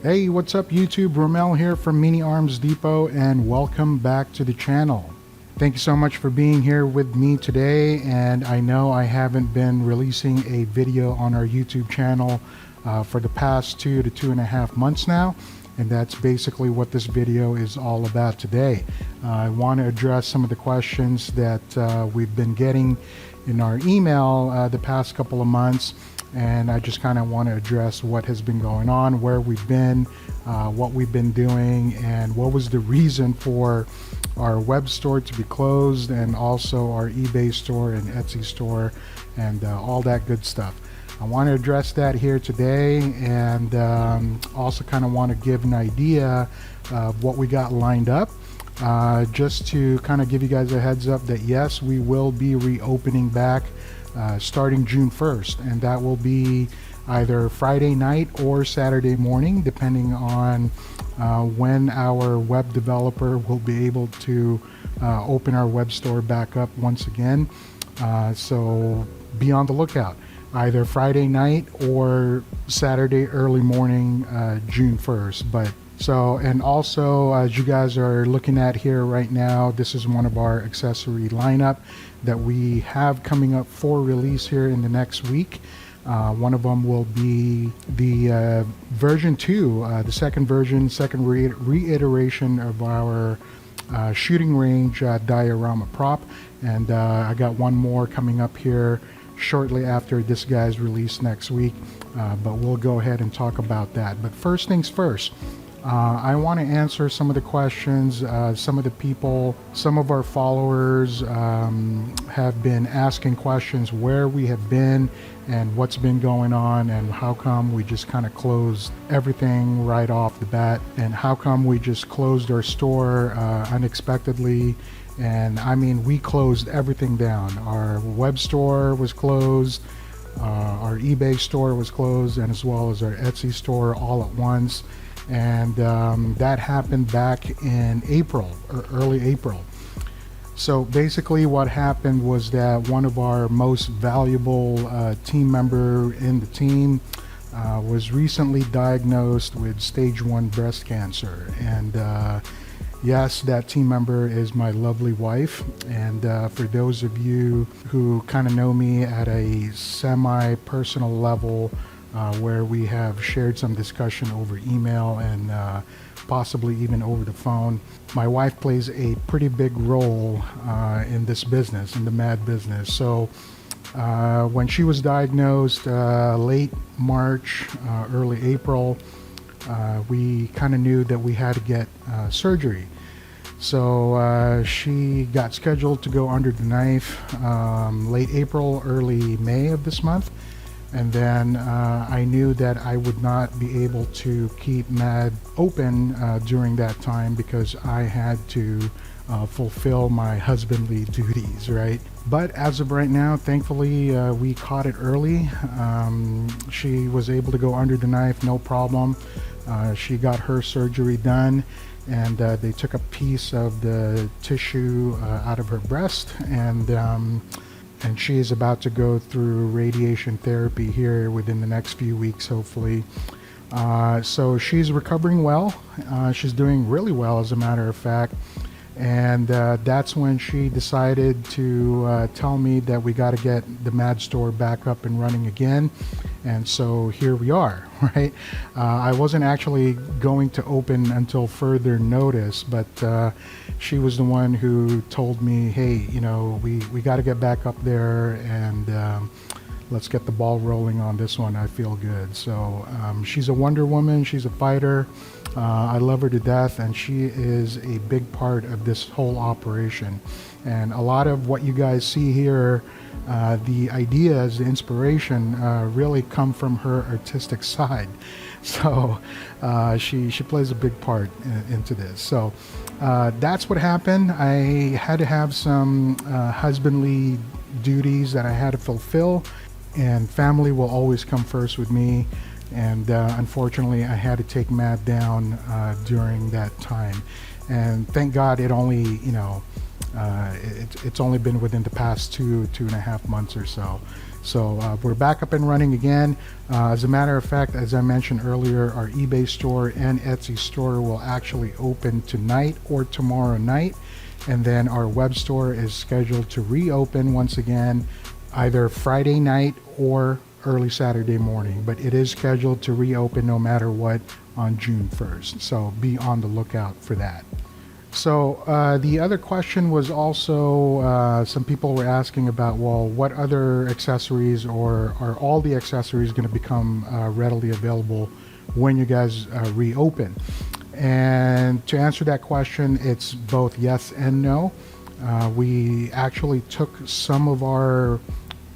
Hey, what's up YouTube? Romel here from Mini Arms Depot, and welcome back to the channel. Thank you so much for being here with me today. And I know I haven't been releasing a video on our YouTube channel for the past 2 to 2.5 months now, and that's basically what this video is all about today. I want to address some of the questions that we've been getting in our email the past couple of months, and I just kind of want to address what has been going on, where we've been, what we've been doing, and what was the reason for our web store to be closed, and also our eBay store and Etsy store, and all that good stuff. I want to address that here today, and also kind of want to give an idea of what we got lined up, just to kind of give you guys a heads up that yes, we will be reopening back starting June 1st, and that will be either Friday night or Saturday morning, depending on when our web developer will be able to open our web store back up once again. So be on the lookout, either Friday night or Saturday early morning, June 1st. And also, as you guys are looking at here right now, this is one of our accessory lineup that we have coming up for release here in the next week. One of them will be the version 2, the second reiteration of our shooting range diorama prop, and I got one more coming up here shortly after this guy's release next week, but we'll go ahead and talk about that. But first things first, I want to answer some of the questions. Some of the people, some of our followers have been asking questions where we have been and what's been going on, and how come we just kind of closed everything right off the bat, and how come we just closed our store unexpectedly. And I mean, we closed everything down. Our web store was closed, our eBay store was closed, and as well as our Etsy store all at once. And that happened back in April, or early April. So basically what happened was that one of our most valuable team member in the team was recently diagnosed with stage 1 breast cancer. And yes, that team member is my lovely wife. And for those of you who kind of know me at a semi-personal level, where we have shared some discussion over email and possibly even over the phone, my wife plays a pretty big role in this business, in the MAD business. So when she was diagnosed late March, early April, we kind of knew that we had to get surgery. So she got scheduled to go under the knife late April, early May of this month. And then I knew that I would not be able to keep MAD open during that time, because I had to fulfill my husbandly duties, right? But as of right now, thankfully, we caught it early. She was able to go under the knife, no problem. She got her surgery done, and they took a piece of the tissue out of her breast, and she is about to go through radiation therapy here within the next few weeks, hopefully. So she's recovering well. She's doing really well, as a matter of fact. And that's when she decided to tell me that we got to get the MAD store back up and running again. And so here we are, right? I wasn't actually going to open until further notice, but she was the one who told me, hey, you know, we got to get back up there, and let's get the ball rolling on this one. I feel good. So she's a Wonder Woman. She's a fighter. I love her to death, and she is a big part of this whole operation. And a lot of what you guys see here, the ideas, the inspiration, really come from her artistic side. So she plays a big part into this. So that's what happened. I had to have some husbandly duties that I had to fulfill, and family will always come first with me. And unfortunately, I had to take MAD down during that time. And thank God it only, you know, it's only been within the past 2.5 months or so. So we're back up and running again. As a matter of fact, as I mentioned earlier, our eBay store and Etsy store will actually open tonight or tomorrow night. And then our web store is scheduled to reopen once again either Friday night or early Saturday morning. But it is scheduled to reopen no matter what on June 1st. So be on the lookout for that. So the other question was also some people were asking about, well, what other accessories, or are all the accessories going to become readily available when you guys reopen? And to answer that question, it's both yes and no. We actually took some of our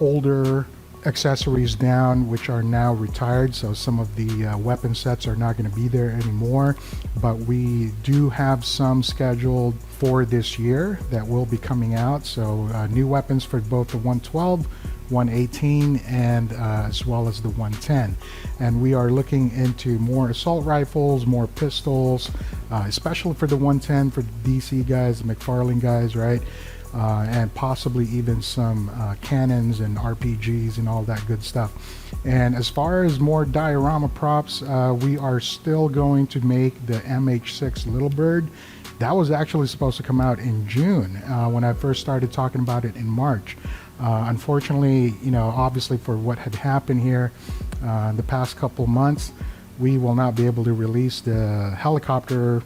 older accessories down, which are now retired, so some of the weapon sets are not going to be there anymore, but we do have some scheduled for this year that will be coming out. So new weapons for both the 112, 118, and as well as the 110. And we are looking into more assault rifles, more pistols, especially for the 110 for the DC guys, the McFarlane guys, right? And possibly even some cannons and RPGs and all that good stuff. And as far as more diorama props, we are still going to make the MH6 Little Bird. That was actually supposed to come out in June when I first started talking about it in March. Unfortunately, you know, obviously for what had happened here the past couple months, we will not be able to release the helicopter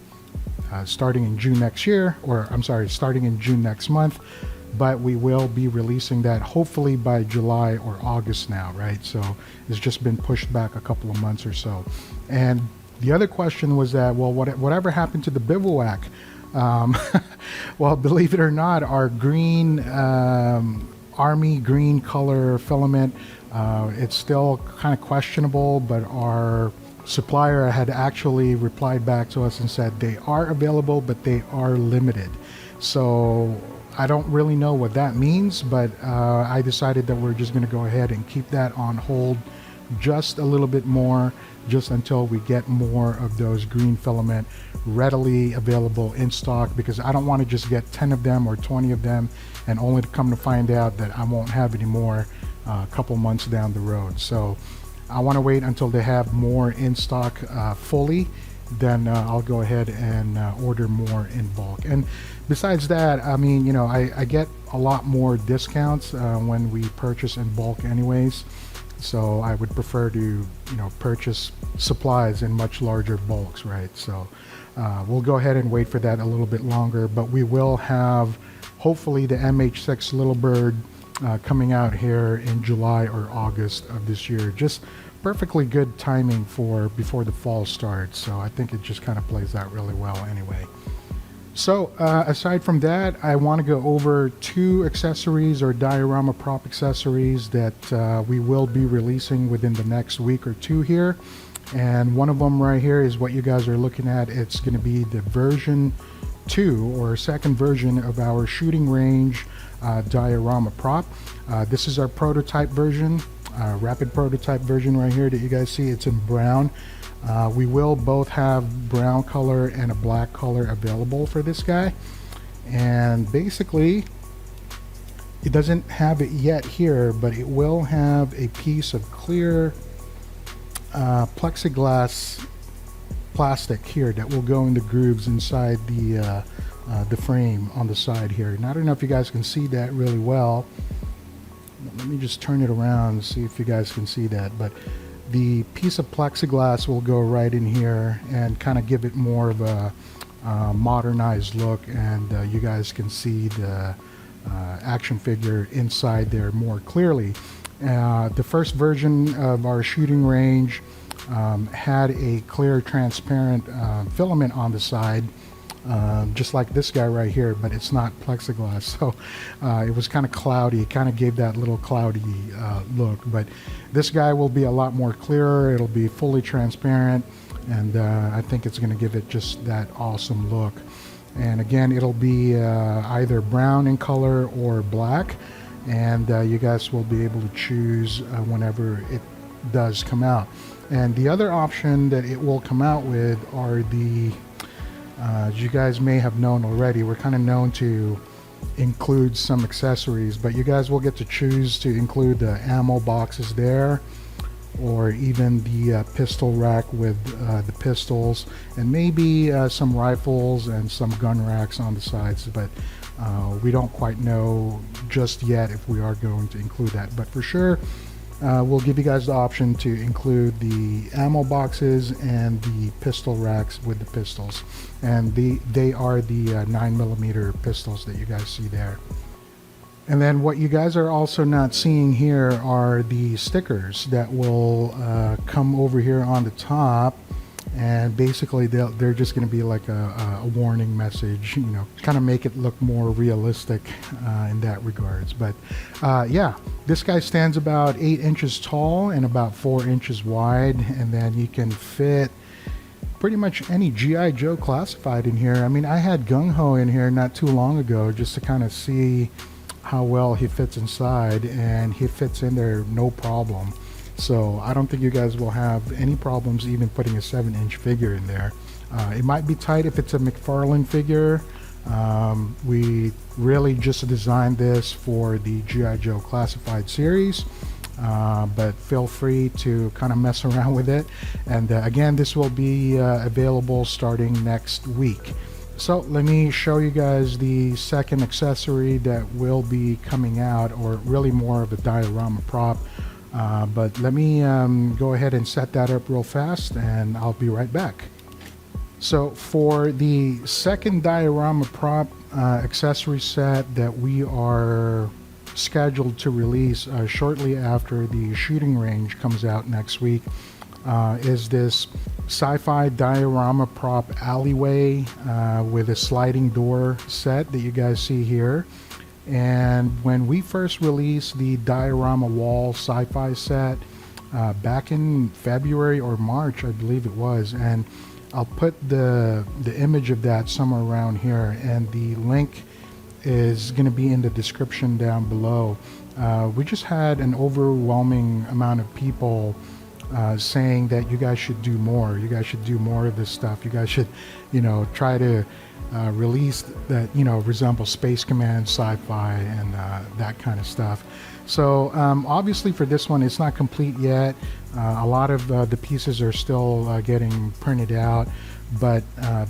starting in June next year, or I'm sorry, starting in June next month, but we will be releasing that hopefully by July or August now, right? So it's just been pushed back a couple of months or so. And the other question was that, well, whatever happened to the bivouac? Well, believe it or not, our green army green color filament, it's still kind of questionable, but our supplier had actually replied back to us and said they are available, but they are limited. So I don't really know what that means, but I decided that we're just going to go ahead and keep that on hold just a little bit more, just until we get more of those green filament readily available in stock, because I don't want to just get 10 of them or 20 of them and only to come to find out that I won't have any more a couple months down the road. So I want to wait until they have more in stock fully, then I'll go ahead and order more in bulk. And besides that, I mean, you know, I get a lot more discounts when we purchase in bulk anyways. So I would prefer to, you know, purchase supplies in much larger bulks, right? So we'll go ahead and wait for that a little bit longer, but we will have hopefully the MH6 Little Bird coming out here in July or August of this year. Just perfectly good timing for before the fall starts. So I think it just kind of plays out really well anyway. So aside from that, I want to go over 2 accessories or diorama prop accessories that we will be releasing within the next week or 2 here. And one of them right here is what you guys are looking at. It's going to be the version 2 or second version of our shooting range diorama prop. This is our prototype version, rapid prototype version right here that you guys see. It's in brown. We will both have brown color and a black color available for this guy. And basically, it doesn't have it yet here, but it will have a piece of clear plexiglass plastic here that will go in the grooves inside the frame on the side here. And I don't know if you guys can see that really well. Let me just turn it around and see if you guys can see that. But the piece of plexiglass will go right in here and kind of give it more of a modernized look, and you guys can see the action figure inside there more clearly. The first version of our shooting range had a clear transparent filament on the side, just like this guy right here, but it's not plexiglass, so it was kind of cloudy. It kind of gave that little cloudy look, but this guy will be a lot more clearer. It'll be fully transparent, and I think it's going to give it just that awesome look. And again, it'll be either brown in color or black, and you guys will be able to choose whenever it does come out. And the other option that it will come out with are the as you guys may have known already, we're kind of known to includes some accessories, but you guys will get to choose to include the ammo boxes there, or even the pistol rack with the pistols, and maybe some rifles and some gun racks on the sides, but we don't quite know just yet if we are going to include that. But for sure, we'll give you guys the option to include the ammo boxes and the pistol racks with the pistols, and they are the 9mm pistols that you guys see there. And then what you guys are also not seeing here are the stickers that will come over here on the top, and basically they're just going to be like a warning message, you know, kind of make it look more realistic in that regards. But yeah, this guy stands about 8 inches tall and about 4 inches wide, and then you can fit pretty much any G.I. Joe classified in here. I mean, I had Gung Ho in here not too long ago just to kind of see how well he fits inside, and he fits in there no problem. So I don't think you guys will have any problems even putting a 7-inch figure in there. It might be tight if it's a McFarlane figure. We really just designed this for the G.I. Joe Classified series, but feel free to kind of mess around with it. And again, this will be available starting next week. So let me show you guys the second accessory that will be coming out, or really more of a diorama prop. But let me go ahead and set that up real fast, and I'll be right back. So for the second diorama prop accessory set that we are scheduled to release shortly after the shooting range comes out next week, is this SciFi diorama prop alleyway with a sliding door set that you guys see here. And when we first released the diorama wall SciFi set back in February or March, I believe it was, and I'll put the image of that somewhere around here, and the link is going to be in the description down below. We just had an overwhelming amount of people saying that you guys should do more. You guys should do more of this stuff. You guys should, you know, try to release that, you know, resemble Space Command, Sci-Fi, and that kind of stuff. So obviously for this one, it's not complete yet. A lot of the pieces are still getting printed out, but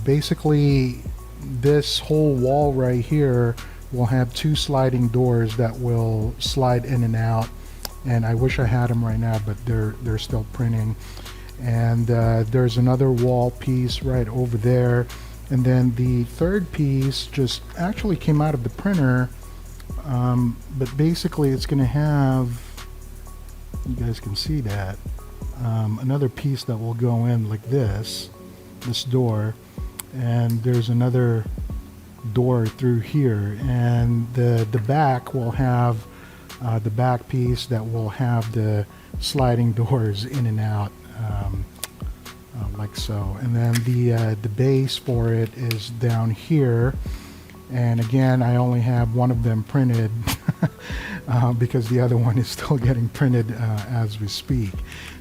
basically this whole wall right here will have 2 sliding doors that will slide in and out. And I wish I had them right now, but they're still printing. And there's another wall piece right over there. And then the third piece just actually came out of the printer, but basically it's going to have, you guys can see that, another piece that will go in like this door, and there's another door through here, and the back will have the back piece that will have the sliding doors in and out, like so. And then the base for it is down here, and again I only have one of them printed because the other one is still getting printed as we speak.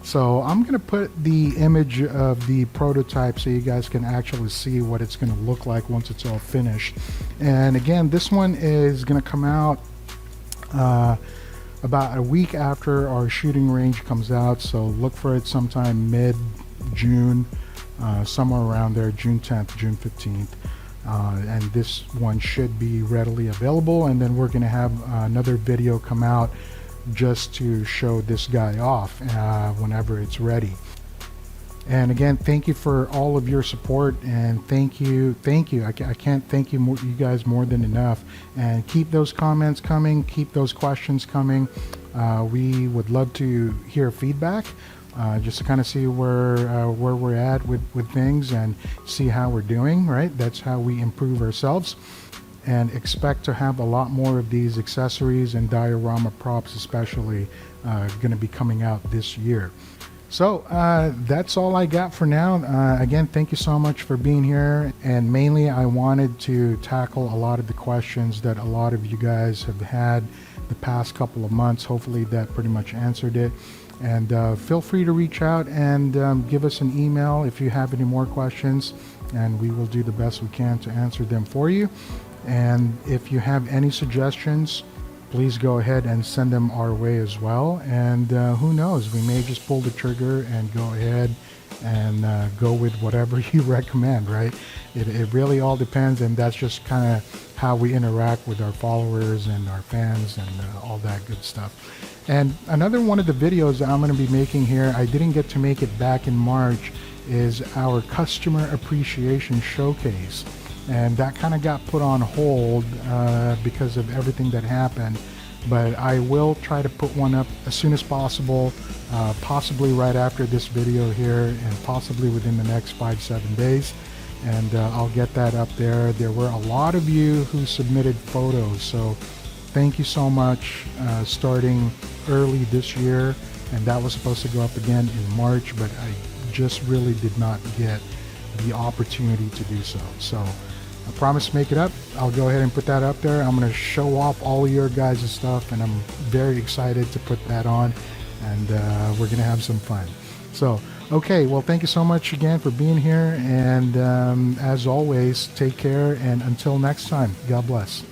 So I'm gonna put the image of the prototype so you guys can actually see what it's gonna look like once it's all finished. And again, this one is gonna come out about a week after our shooting range comes out, so look for it sometime mid-June, somewhere around there, June 10th, June 15th. And this one should be readily available, and then we're going to have another video come out just to show this guy off whenever it's ready. And again, thank you for all of your support, and thank you. I can't thank you guys more than enough. And keep those comments coming, keep those questions coming. We would love to hear feedback, just to kind of see where we're at with things and see how we're doing, right? That's how we improve ourselves. And expect to have a lot more of these accessories and diorama props especially going to be coming out this year. So that's all I got for now. Again, thank you so much for being here, and mainly I wanted to tackle a lot of the questions that a lot of you guys have had the past couple of months. Hopefully that pretty much answered it. And feel free to reach out and give us an email if you have any more questions. and we will do the best we can to answer them for you. And if you have any suggestions, please go ahead and send them our way as well. And who knows, we may just pull the trigger and go ahead and go with whatever you recommend, right? It really all depends, and that's just kind of how we interact with our followers and our fans and all that good stuff. And another one of the videos that I'm going to be making here, I didn't get to make it back in March, is our customer appreciation showcase. And that kind of got put on hold because of everything that happened. But I will try to put one up as soon as possible, possibly right after this video here, and possibly within the next 5-7 days. And I'll get that up there. There were a lot of you who submitted photos, so thank you so much. Starting early this year, and that was supposed to go up again in March, but I just really did not get the opportunity to do so. So I promise to make it up. I'll go ahead and put that up there. I'm going to show off all of your guys' stuff, and I'm very excited to put that on, and we're going to have some fun. So, okay, well, thank you so much again for being here, and as always, take care, and until next time, God bless.